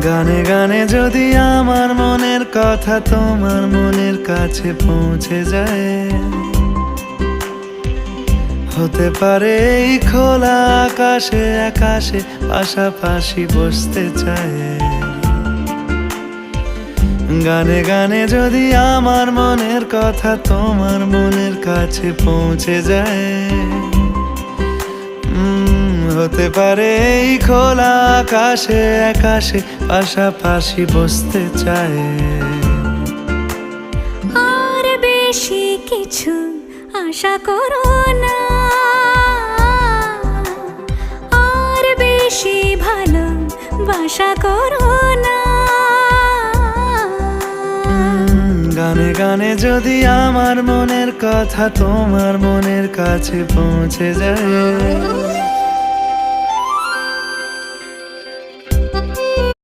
গানে গানে যদি আমার মনের কথা তোমার মনের কাছে পৌঁছে যায়, হতে পারে এই খোলা আকাশে আকাশে পাশাপাশি বসতে চায়। গানে গানে যদি আমার মনের কথা তোমার মনের কাছে পৌঁছে যায়, হতে পারে এই খোলা আকাশে আকাশে পাশাপাশি বসতে চায়। আর বেশি কিছু আশা করো না, আর বেশি ভালোবাসা করো না। গানে গানে যদি আমার মনের কথা তোমার মনের কাছে পৌঁছে যায়,